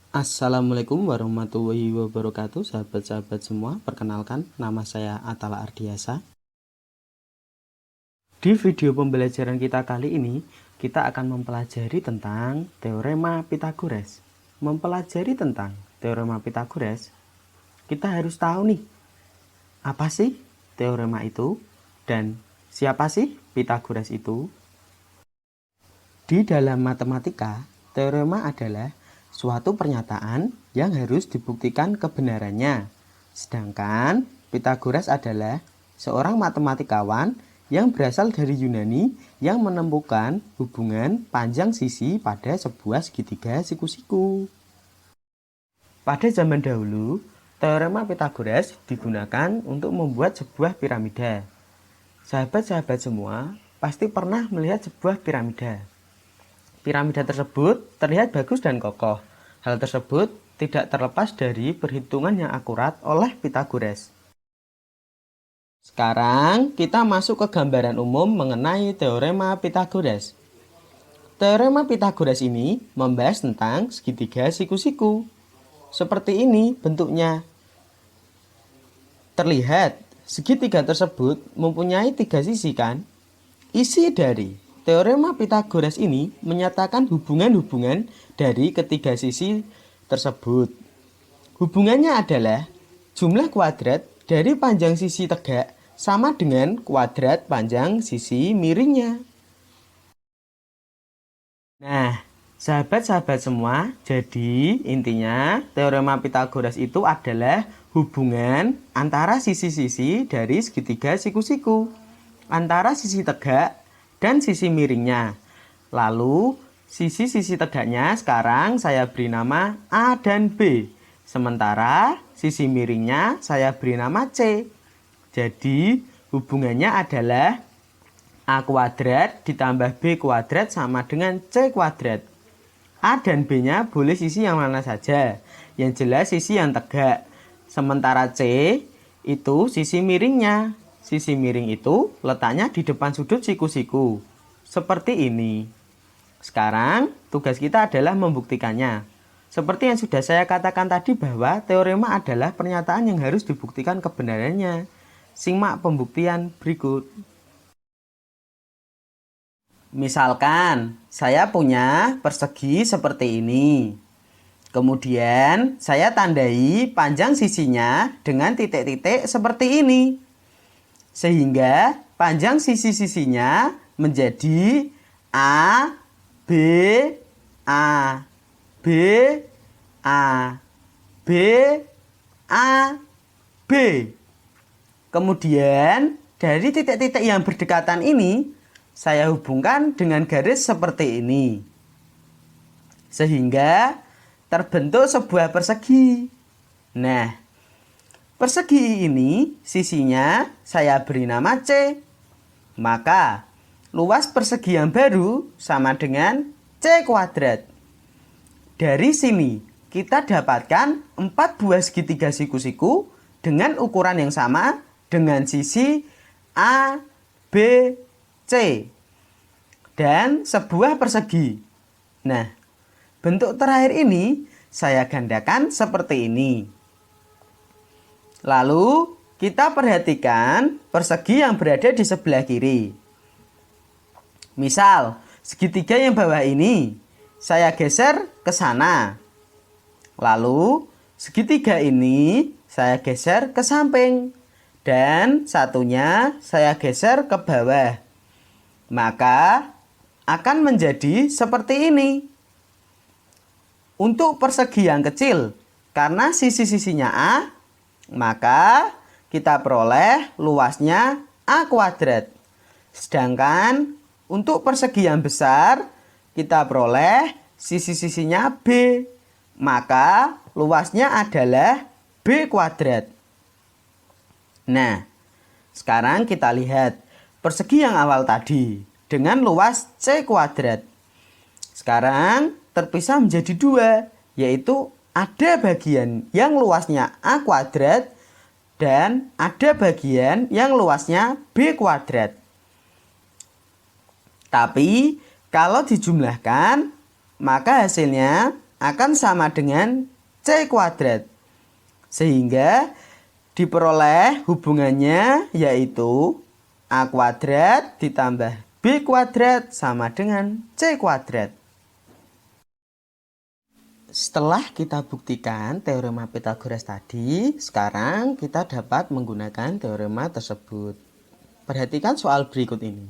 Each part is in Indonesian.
Assalamualaikum warahmatullahi wabarakatuh, sahabat-sahabat semua. Perkenalkan, nama saya Atala Ardiasa. Di video pembelajaran kita kali ini, kita akan mempelajari tentang Teorema Pythagoras. Mempelajari tentang Teorema Pythagoras, kita harus tahu nih, apa sih teorema itu dan siapa sih Pythagoras itu? Di dalam matematika, teorema adalah suatu pernyataan yang harus dibuktikan kebenarannya. Sedangkan Pythagoras adalah seorang matematikawan yang berasal dari Yunani yang menemukan hubungan panjang sisi pada sebuah segitiga siku-siku. Pada zaman dahulu, teorema Pythagoras digunakan untuk membuat sebuah piramida. Sahabat-sahabat semua pasti pernah melihat sebuah piramida. Piramida tersebut terlihat bagus dan kokoh. Hal tersebut tidak terlepas dari perhitungan yang akurat oleh Pythagoras. Sekarang kita masuk ke gambaran umum mengenai teorema Pythagoras. Teorema Pythagoras ini membahas tentang segitiga siku-siku. Seperti ini bentuknya. Terlihat segitiga tersebut mempunyai 3 sisi kan? Isi dari teorema Pythagoras ini menyatakan hubungan-hubungan dari ketiga sisi tersebut. Hubungannya adalah jumlah kuadrat dari panjang sisi tegak sama dengan kuadrat panjang sisi miringnya. Nah, sahabat-sahabat semua, jadi intinya teorema Pythagoras itu adalah hubungan antara sisi-sisi dari segitiga siku-siku, antara sisi tegak dan sisi miringnya. Lalu sisi-sisi tegaknya sekarang saya beri nama A dan B. Sementara sisi miringnya saya beri nama C. Jadi hubungannya adalah A kuadrat ditambah B kuadrat sama dengan C kuadrat. A dan B-nya boleh sisi yang mana saja. Yang jelas sisi yang tegak. Sementara C itu sisi miringnya. Sisi miring itu letaknya di depan sudut siku-siku. Seperti ini. Sekarang tugas kita adalah membuktikannya. Seperti yang sudah saya katakan tadi bahwa teorema adalah pernyataan yang harus dibuktikan kebenarannya. Simak pembuktian berikut. Misalkan saya punya persegi seperti ini. Kemudian saya tandai panjang sisinya dengan titik-titik seperti ini. Sehingga panjang sisi-sisinya menjadi A, B, A, B, A, B, A, B. Kemudian dari titik-titik yang berdekatan ini saya hubungkan dengan garis seperti ini. Sehingga terbentuk sebuah persegi. Nah, persegi ini sisinya saya beri nama C. Maka luas persegi yang baru sama dengan C kuadrat. Dari sini kita dapatkan 4 buah segitiga siku-siku dengan ukuran yang sama dengan sisi A, B, C. Dan sebuah persegi. Nah, bentuk terakhir ini saya gandakan seperti ini. Lalu kita perhatikan persegi yang berada di sebelah kiri. Misal, segitiga yang bawah ini saya geser ke sana. Lalu segitiga ini saya geser ke samping. Dan satunya saya geser ke bawah. Maka akan menjadi seperti ini. Untuk persegi yang kecil, karena sisi-sisinya A, maka kita peroleh luasnya A kuadrat. Sedangkan untuk persegi yang besar, kita peroleh sisi-sisinya B. Maka luasnya adalah B kuadrat. Nah, sekarang kita lihat persegi yang awal tadi dengan luas C kuadrat. Sekarang terpisah menjadi 2, yaitu ada bagian yang luasnya A kuadrat dan ada bagian yang luasnya B kuadrat. Tapi kalau dijumlahkan, maka hasilnya akan sama dengan C kuadrat. Sehingga diperoleh hubungannya yaitu A kuadrat ditambah B kuadrat sama dengan C kuadrat. Setelah kita buktikan teorema Pythagoras tadi, sekarang kita dapat menggunakan teorema tersebut. Perhatikan soal berikut ini.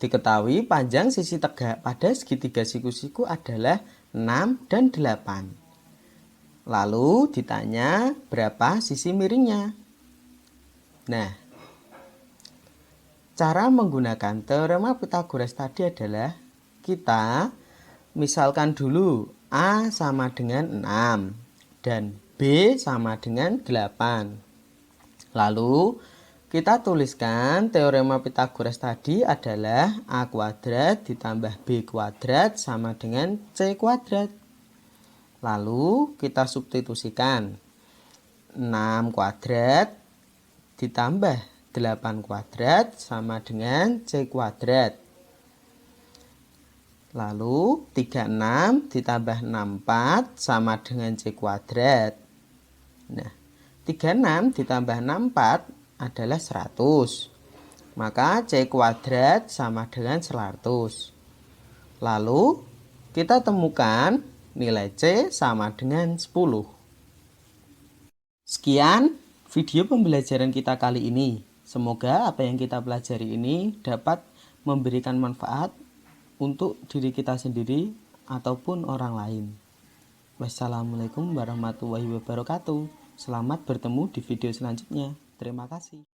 Diketahui panjang sisi tegak pada segitiga siku-siku adalah 6 dan 8. Lalu ditanya berapa sisi miringnya. Nah, cara menggunakan teorema Pythagoras tadi adalah kita misalkan dulu A sama dengan 6 dan B sama dengan 8. Lalu kita tuliskan teorema Pythagoras tadi adalah A kuadrat ditambah B kuadrat sama dengan C kuadrat. Lalu kita substitusikan 6 kuadrat ditambah 8 kuadrat sama dengan C kuadrat. Lalu 36 ditambah 64 sama dengan C kuadrat. Nah, 36 ditambah 64 adalah 100. Maka C kuadrat sama dengan 100. Lalu kita temukan nilai C sama dengan 10. Sekian video pembelajaran kita kali ini. Semoga apa yang kita pelajari ini dapat memberikan manfaat untuk diri kita sendiri ataupun orang lain. Wassalamualaikum warahmatullahi wabarakatuh. Selamat bertemu di video selanjutnya. Terima kasih.